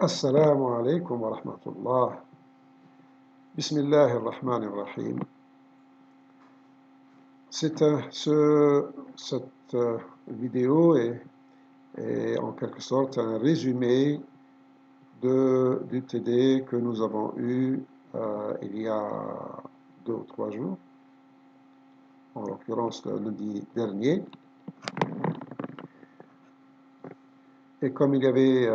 Assalamu alaikum wa rahmatullah. Bismillahir Rahmanir Rahim. Cette vidéo est en quelque sorte un résumé du TD que nous avons eu il y a 2 ou 3 jours, en l'occurrence le lundi dernier. Et comme il y avait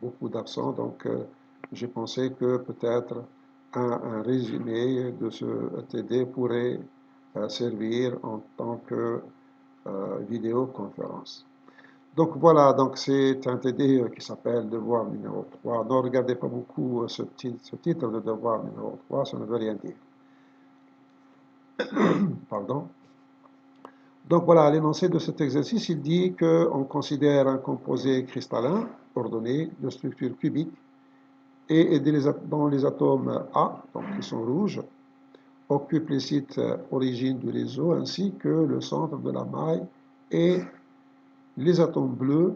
beaucoup d'absents, donc j'ai pensé que peut-être un résumé de ce TD pourrait servir en tant que vidéoconférence. Donc voilà, donc c'est un TD qui s'appelle Devoir numéro 3. Ne regardez pas beaucoup ce titre de Devoir numéro 3, ça ne veut rien dire. Pardon. Donc voilà, l'énoncé de cet exercice, il dit qu'on considère un composé cristallin ordonné de structure cubique et dont les atomes A, donc qui sont rouges, occupent les sites origine du réseau ainsi que le centre de la maille et les atomes bleus,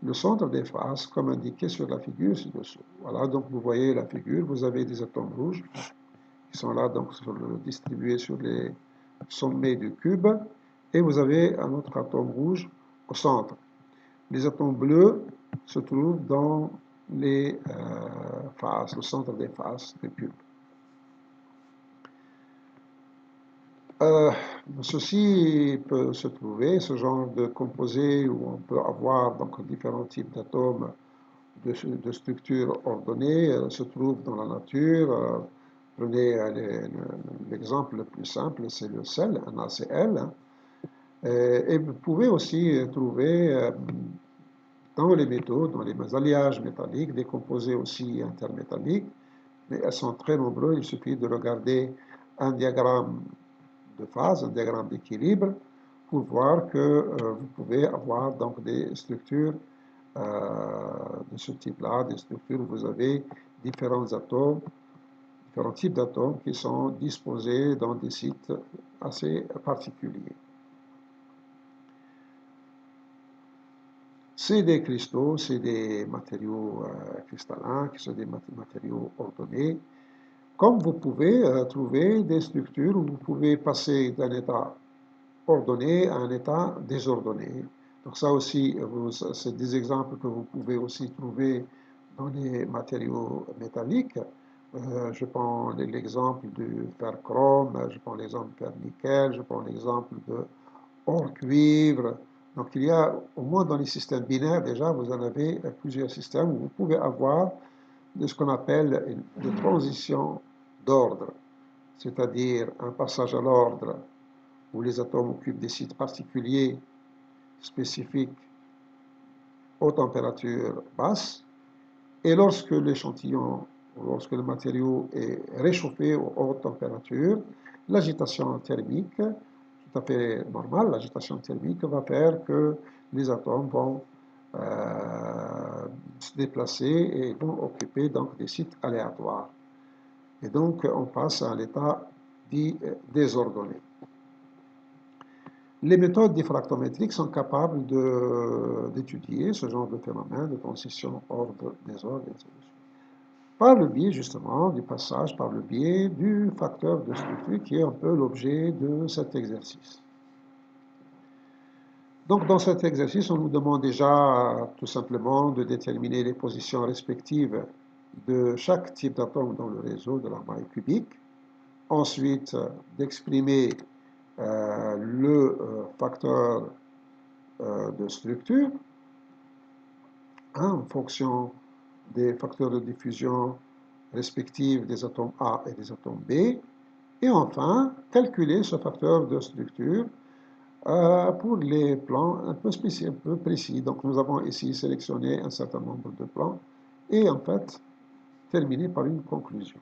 le centre des faces, comme indiqué sur la figure ci-dessous. Voilà, donc vous voyez la figure, vous avez des atomes rouges qui sont là, donc distribués sur les sommets du cube, et vous avez un autre atome rouge au centre. Les atomes bleus se trouvent dans les faces, le centre des faces du cube. Ceci peut se trouver, ce genre de composé où on peut avoir donc différents types d'atomes de structure ordonnée se trouve dans la nature. Prenez l'exemple le plus simple, c'est le sel, un ACl. Et vous pouvez aussi trouver dans les métaux, dans les alliages métalliques, des composés aussi intermétalliques, mais elles sont très nombreux. Il suffit de regarder un diagramme de phase, un diagramme d'équilibre, pour voir que vous pouvez avoir donc des structures de ce type-là, des structures où vous avez différents atomes, différents types d'atomes qui sont disposés dans des sites assez particuliers. C'est des cristaux, c'est des matériaux cristallins, qui sont des matériaux ordonnés. Comme vous pouvez trouver des structures où vous pouvez passer d'un état ordonné à un état désordonné. Donc ça aussi, c'est des exemples que vous pouvez aussi trouver dans les matériaux métalliques. Je prends l'exemple du fer chrome, je prends l'exemple du fer nickel, je prends l'exemple de or cuivre. Donc il y a, au moins dans les systèmes binaires déjà, vous en avez plusieurs systèmes où vous pouvez avoir de ce qu'on appelle une transition d'ordre, c'est-à-dire un passage à l'ordre où les atomes occupent des sites particuliers spécifiques aux températures basses, et lorsque l'échantillon, lorsque le matériau est réchauffé aux hautes températures, l'agitation thermique, tout à fait normale, l'agitation thermique va faire que les atomes vont se déplacer et vont occuper donc des sites aléatoires. Et donc on passe à un état dit désordonné. Les méthodes diffractométriques sont capables d'étudier ce genre de phénomène de transition ordre-désordre, etc. Par le biais justement du passage, par le biais du facteur de structure qui est un peu l'objet de cet exercice. Donc dans cet exercice, on nous demande déjà tout simplement de déterminer les positions respectives de chaque type d'atome dans le réseau de la maille cubique. Ensuite, d'exprimer le facteur de structure en fonction des facteurs de diffusion respectifs des atomes A et des atomes B. Et enfin, calculer ce facteur de structure pour les plans un peu précis. Donc nous avons ici sélectionné un certain nombre de plans et en fait terminer par une conclusion.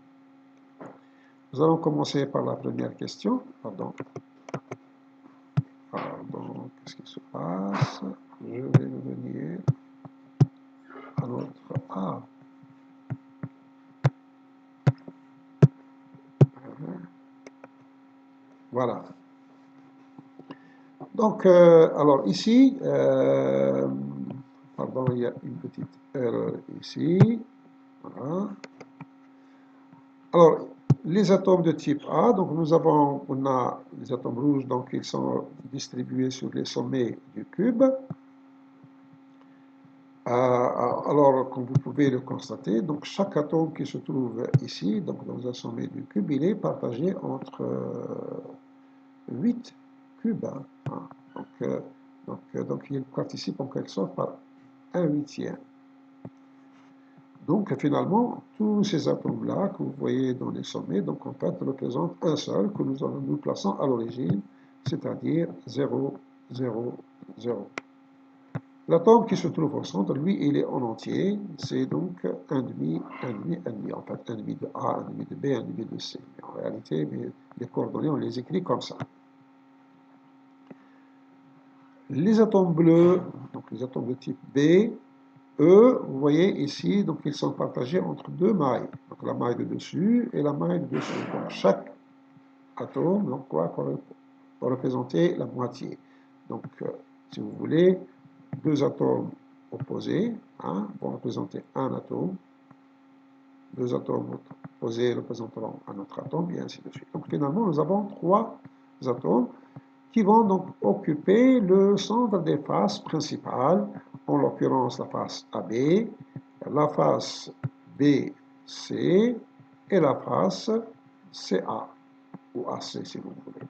Nous allons commencer par la première question. Pardon, qu'est-ce qui se passe? Je vais revenir à notre A. Voilà. Donc, alors ici, pardon, il y a une petite erreur ici. Voilà. Alors, les atomes de type A, donc on a les atomes rouges, donc ils sont distribués sur les sommets du cube. Alors, comme vous pouvez le constater, donc chaque atome qui se trouve ici, donc dans un sommet du cube, il est partagé entre 8 cubes. Hein. Donc, il participe en quelque sorte par un huitième. Donc, finalement, tous ces atomes-là que vous voyez dans les sommets, donc en fait, représentent un seul que nous plaçons à l'origine, c'est-à-dire 0, 0, 0. L'atome qui se trouve au centre, lui, il est en entier, c'est donc 1,5, 1,5, 1,5. En fait, 1,5 de A, 1,5 de B, 1,5 de C. Mais en réalité, les coordonnées, on les écrit comme ça. Les atomes bleus, donc les atomes de type B, eux, vous voyez ici, donc ils sont partagés entre deux mailles. Donc la maille de dessus et la maille de dessous. Donc chaque atome, donc quoi, va représenter la moitié. Donc, si vous voulez, deux atomes opposés vont représenter un atome. Deux atomes opposés représenteront un autre atome, et ainsi de suite. Donc finalement, nous avons trois atomes qui vont donc occuper le centre des faces principales, en l'occurrence la face AB, la face BC et la face CA, ou AC si vous voulez.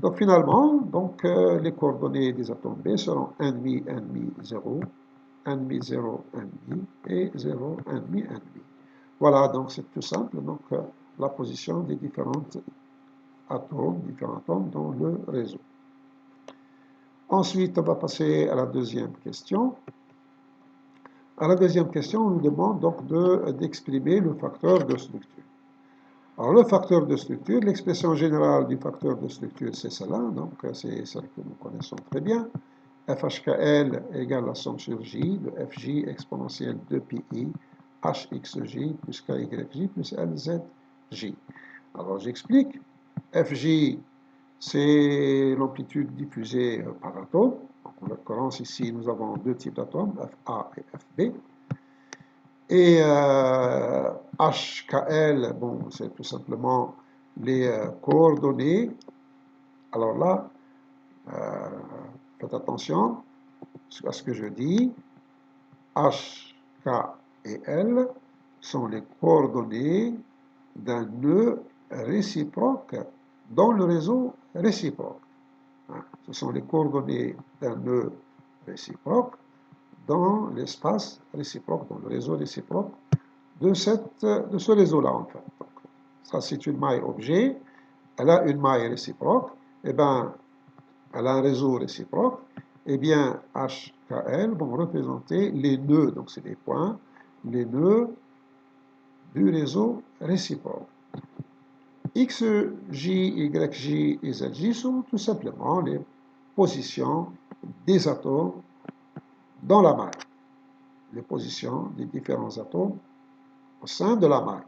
Donc finalement, donc, les coordonnées des atomes B seront 1,5, 1,5, 0, 1,5, 0, 1,5 et 0, 1,5, 1,5. Voilà, donc c'est tout simple, donc la position des différents atomes dans le réseau. Ensuite, on va passer à la deuxième question. À la deuxième question, on nous demande donc d'exprimer le facteur de structure. Alors, le facteur de structure, l'expression générale du facteur de structure, c'est celle-là, donc c'est celle que nous connaissons très bien. FHKL égale la somme sur J de FJ exponentielle 2πi HXJ plus KYJ plus LZJ. Alors, j'explique. FJ, c'est l'amplitude diffusée par atome. Donc, en l'occurrence, ici, nous avons deux types d'atomes, FA et FB. Et HKL, bon, c'est tout simplement les coordonnées. Alors là, faites attention à ce que je dis. H, K et L sont les coordonnées d'un nœud réciproque dans le réseau réciproque. Ce sont les coordonnées d'un nœud réciproque dans l'espace réciproque, dans le réseau réciproque de ce réseau-là, en fait. Donc, ça, c'est une maille objet. Elle a une maille réciproque. Eh bien, elle a un réseau réciproque. Eh bien, HKL vont représenter les nœuds, donc c'est des points, les nœuds du réseau réciproque. XJ, YJ et ZJ sont tout simplement les positions des atomes dans la maille. Les positions des différents atomes au sein de la maille.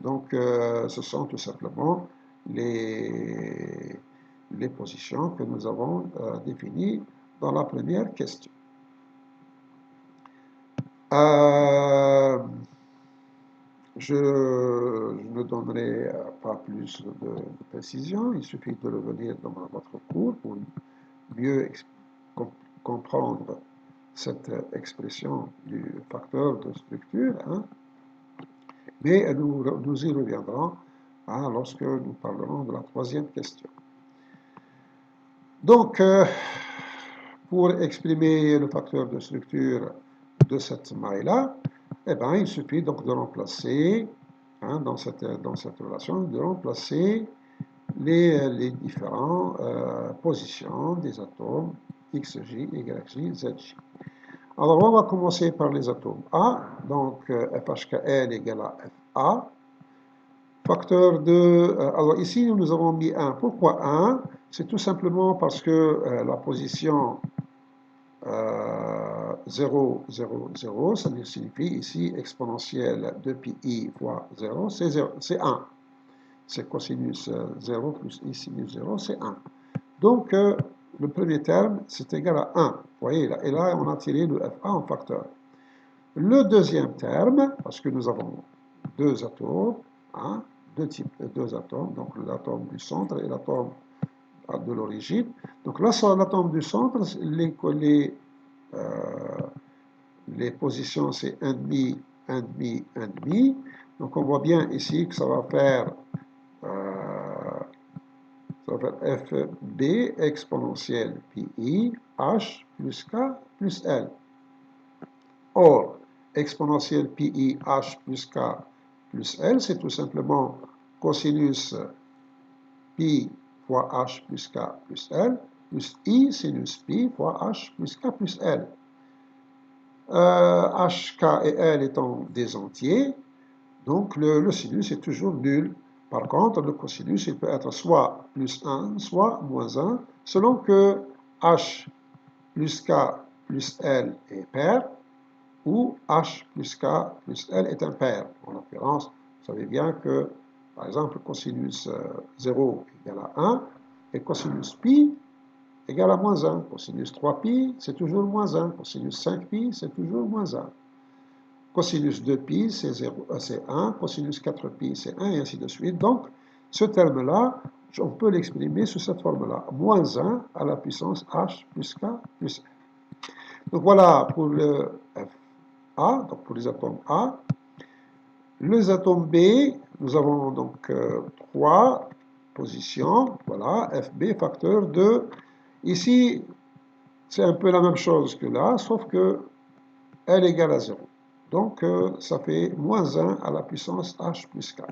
Donc, ce sont tout simplement les positions que nous avons définies dans la première question. Je ne donnerai pas plus de précision, il suffit de revenir dans votre cours pour mieux comprendre cette expression du facteur de structure, mais nous y reviendrons lorsque nous parlerons de la troisième question. Donc, pour exprimer le facteur de structure de cette maille-là, eh bien, il suffit donc de remplacer, dans cette relation, de remplacer les différentes positions des atomes XJ, YJ, ZJ. Alors, on va commencer par les atomes A, donc FHKL égale à FA. Facteur de... alors ici, nous avons mis 1. Pourquoi 1? C'est tout simplement parce que la position 0, 0, 0, ça signifie ici exponentielle de pi fois 0, c'est 1. C'est cosinus 0 plus i sinus 0, c'est 1. Donc, le premier terme, c'est égal à 1. Vous voyez, là, et là, on a tiré le FA en facteur. Le deuxième terme, parce que nous avons deux atomes, hein, deux atomes, donc l'atome du centre et l'atome de l'origine. Donc là, sur l'atome du centre, les positions, c'est 1,5, 1,5, 1,5. Donc on voit bien ici que ça va faire FB exponentielle pi h plus k plus L. Or, exponentielle pi h plus k plus L, c'est tout simplement cosinus pi fois h plus k plus L, plus I sinus pi fois h plus k plus L. H, K et L étant des entiers, donc le sinus est toujours nul. Par contre, le cosinus, il peut être soit plus 1, soit moins 1, selon que H plus K plus L est pair, ou H plus K plus L est impair. En l'occurrence, vous savez bien que, par exemple, cosinus 0 égale à 1, et cosinus pi égale à moins 1. Cosinus 3pi, c'est toujours moins 1. Cosinus 5pi, c'est toujours moins 1. Cosinus 2pi, c'est 1. Cosinus 4pi, c'est 1, et ainsi de suite. Donc, ce terme-là, on peut l'exprimer sous cette forme-là. Moins 1 à la puissance h plus k plus l. Donc voilà pour le Fa, donc pour les atomes A. Les atomes B, nous avons donc 3 positions. Voilà, Fb facteur de... Ici, c'est un peu la même chose que là, sauf que L égale à 0. Donc, ça fait moins 1 à la puissance h plus k.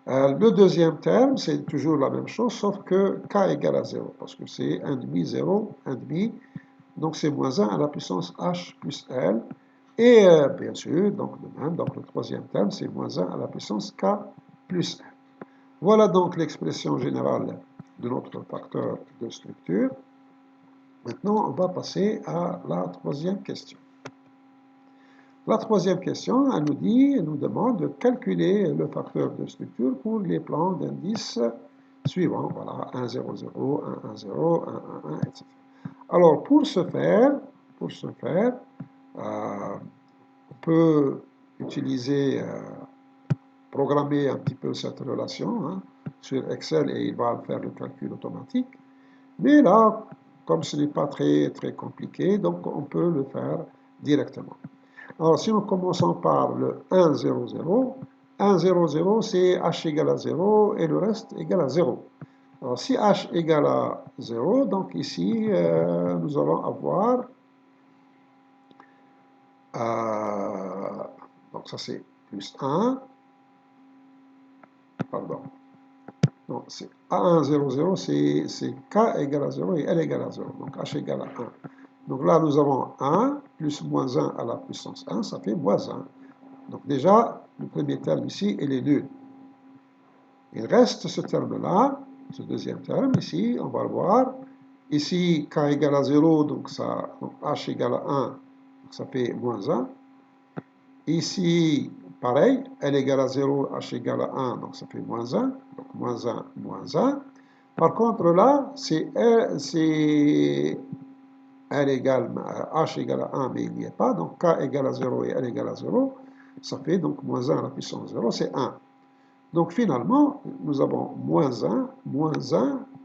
Le deuxième terme, c'est toujours la même chose, sauf que k égale à 0, parce que c'est 1,5, 0, 1,5. Donc, c'est moins 1 à la puissance h plus L. Et bien sûr, donc de même, donc le troisième terme, c'est moins 1 à la puissance k plus L. Voilà donc l'expression générale de notre facteur de structure. Maintenant, on va passer à la troisième question. La troisième question, elle nous demande de calculer le facteur de structure pour les plans d'indices suivants. Voilà, 1, 0, 0, 1, 1, 0, 1, 1, 1, etc. Alors, pour ce faire, on peut utiliser, programmer un petit peu cette relation hein, sur Excel et il va faire le calcul automatique. Mais là, comme ce n'est pas très compliqué, donc on peut le faire directement. Alors, si nous commençons par le 1, 0, 0, 1, 0, 0, c'est h égale à 0 et le reste égale à 0. Alors, si h égale à 0, donc ici, nous allons avoir... donc, ça c'est plus 1. Pardon. Donc, c'est A1, 0, 0, c'est K égale à 0 et L égale à 0. Donc, H égale à 1. Donc là, nous avons 1 plus moins 1 à la puissance 1, ça fait moins 1. Donc déjà, le premier terme ici, il est nul. Il reste ce terme-là, ce deuxième terme ici, on va le voir. Ici, K égale à 0, donc H égale à 1, donc ça fait moins 1. Ici, pareil, L égale à 0, H égale à 1, donc ça fait moins 1. Donc moins 1, moins 1. Par contre, là, c'est L égale, H égale à 1, mais il n'y est pas. Donc K égale à 0 et L égale à 0. Ça fait donc moins 1 à la puissance 0, c'est 1. Donc finalement, nous avons moins 1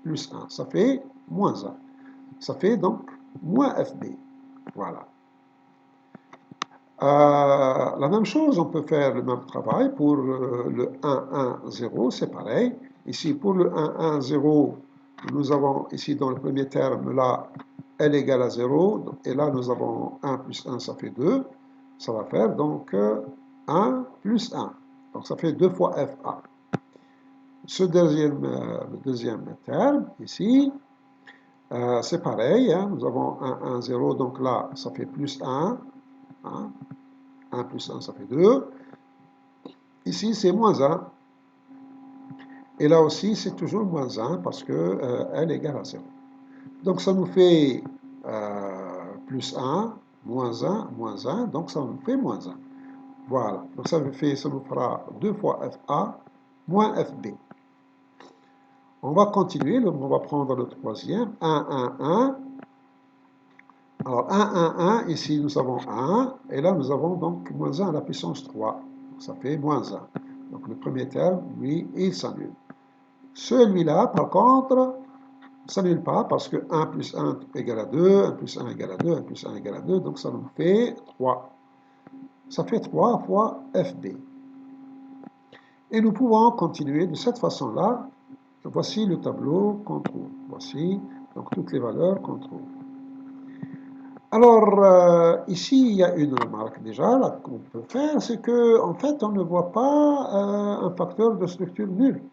plus 1. Ça fait moins 1. Ça fait donc moins FB. Voilà. La même chose, on peut faire le même travail pour le 1, 1, 0, c'est pareil. Ici, pour le 1, 1, 0, nous avons ici dans le premier terme, là, L égale à 0, et là, nous avons 1 plus 1, ça fait 2. Ça va faire donc 1 plus 1. Donc, ça fait 2 fois FA. Le deuxième terme, ici, c'est pareil, hein, nous avons 1, 1, 0, donc là, ça fait plus 1. Hein, 1 plus 1, ça fait 2. Ici, c'est moins 1. Et là aussi, c'est toujours moins 1 parce que L égale à 0. Donc, ça nous fait plus 1, moins 1, moins 1. Donc, ça nous fait moins 1. Voilà. Donc, ça nous fera 2 fois FA moins FB. On va continuer, on va prendre le troisième, 1, 1, 1. Alors 1, 1, 1, ici nous avons 1, et là nous avons donc moins 1 à la puissance 3. Donc, ça fait moins 1. Donc le premier terme, lui, il s'annule. Celui-là, par contre, ne s'annule pas parce que 1 plus 1 égale à 2, 1 plus 1 égale à 2, 1 plus 1 égale à 2, donc ça nous fait 3. Ça fait 3 fois FB. Et nous pouvons continuer de cette façon-là. Voici le tableau qu'on trouve. Voici donc toutes les valeurs qu'on trouve. Alors, ici, il y a une remarque déjà qu'on peut faire, c'est qu'en fait, on ne voit pas un facteur de structure nul.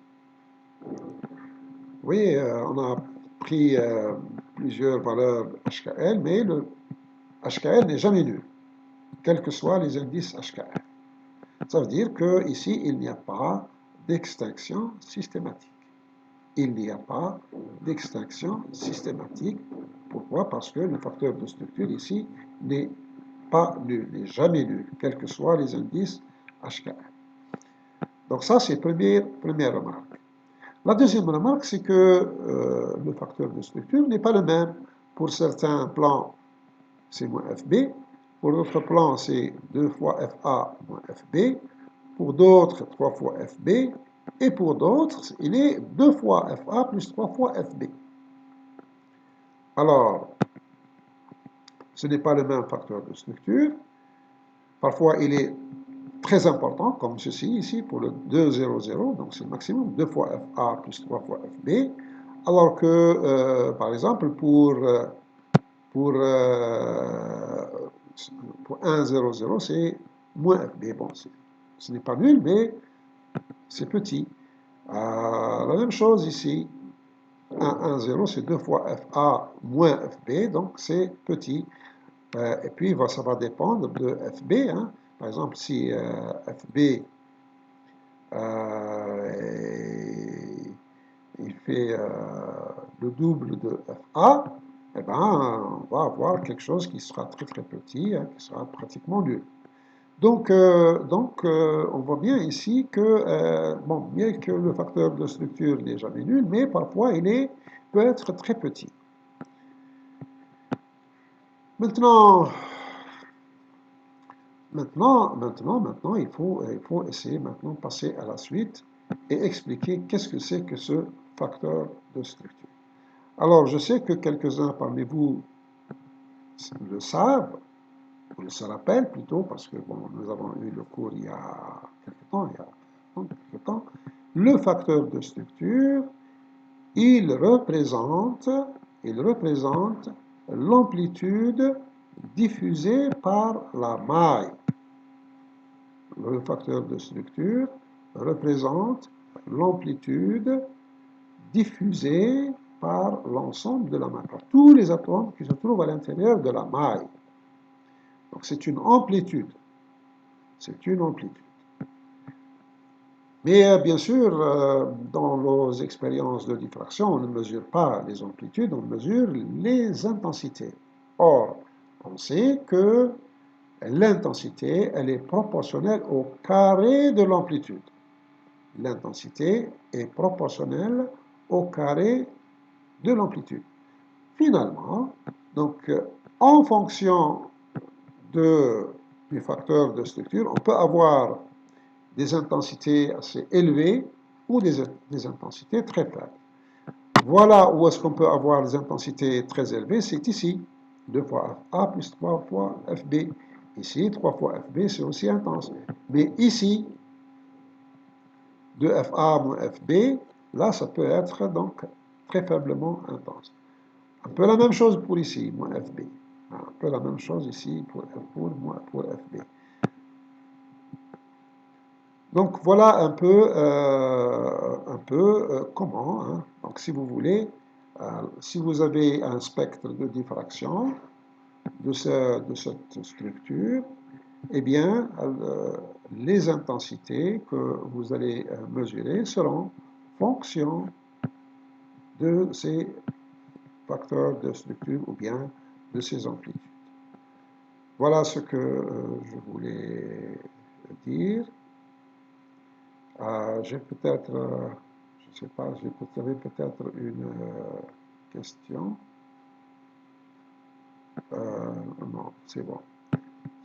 Oui, on a pris plusieurs valeurs HKL, mais le HKL n'est jamais nul, quels que soient les indices HKL. Ça veut dire qu'ici, il n'y a pas d'extinction systématique. Il n'y a pas d'extinction systématique. Pourquoi? Parce que le facteur de structure ici n'est pas nul, n'est jamais nul, quels que soient les indices HKL. Donc ça, c'est première remarque. La deuxième remarque, c'est que le facteur de structure n'est pas le même. Pour certains plans, c'est moins FB. Pour d'autres plans, c'est 2 fois FA moins FB. Pour d'autres, 3 fois FB. Et pour d'autres, il est 2 fois FA plus 3 fois FB. Alors, ce n'est pas le même facteur de structure. Parfois, il est très important, comme ceci ici, pour le 2, 0, 0. Donc, c'est le maximum, 2 fois FA plus 3 fois FB. Alors que, par exemple, pour 1, 0, 0, c'est moins FB. Bon, ce n'est pas nul, mais c'est petit. La même chose ici. 1, 1, 0, c'est 2 fois FA moins FB, donc c'est petit. Et puis, ça va dépendre de FB. Hein. Par exemple, si FB il fait le double de FA, eh ben, on va avoir quelque chose qui sera très très petit, hein, qui sera pratiquement nul. Donc, on voit bien ici que, bon, bien que le facteur de structure n'est jamais nul, mais parfois peut être très petit. Maintenant, il faut essayer maintenant de passer à la suite et expliquer qu'est-ce que c'est que ce facteur de structure. Alors, je sais que quelques-uns parmi vous le savent, ou se rappellent plutôt, parce que bon, nous avons eu le cours il y a quelques temps. Le facteur de structure, il représente l'amplitude diffusée par la maille. Le facteur de structure représente l'amplitude diffusée par l'ensemble de la maille, par tous les atomes qui se trouvent à l'intérieur de la maille. Donc c'est une amplitude. C'est une amplitude. Mais bien sûr, dans nos expériences de diffraction, on ne mesure pas les amplitudes, on mesure les intensités. Or, on sait que l'intensité, elle est proportionnelle au carré de l'amplitude. L'intensité est proportionnelle au carré de l'amplitude. Finalement, donc, en fonction du facteur de structure, on peut avoir des intensités assez élevées ou des intensités très faibles. Voilà où est-ce qu'on peut avoir des intensités très élevées, c'est ici. 2 fois FA plus 3 fois FB. Ici, 3 fois FB, c'est aussi intense. Mais ici, 2FA moins FB, là, ça peut être donc très faiblement intense. Un peu la même chose pour ici, moins FB. Un peu la même chose ici pour FB. Donc voilà un peu comment. Hein. Donc si vous voulez, si vous avez un spectre de diffraction de cette structure, eh bien, les intensités que vous allez mesurer seront fonction de ces facteurs de structure ou bien de ces amplitudes. Voilà ce que je voulais dire. J'ai peut-être, je Je ne sais pas, vous avez peut-être une question. Non, c'est bon.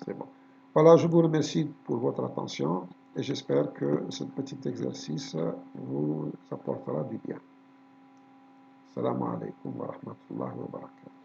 C'est bon. Voilà, je vous remercie pour votre attention et j'espère que ce petit exercice vous apportera du bien. Assalamu alaikum wa rahmatullahi wa barakatuh.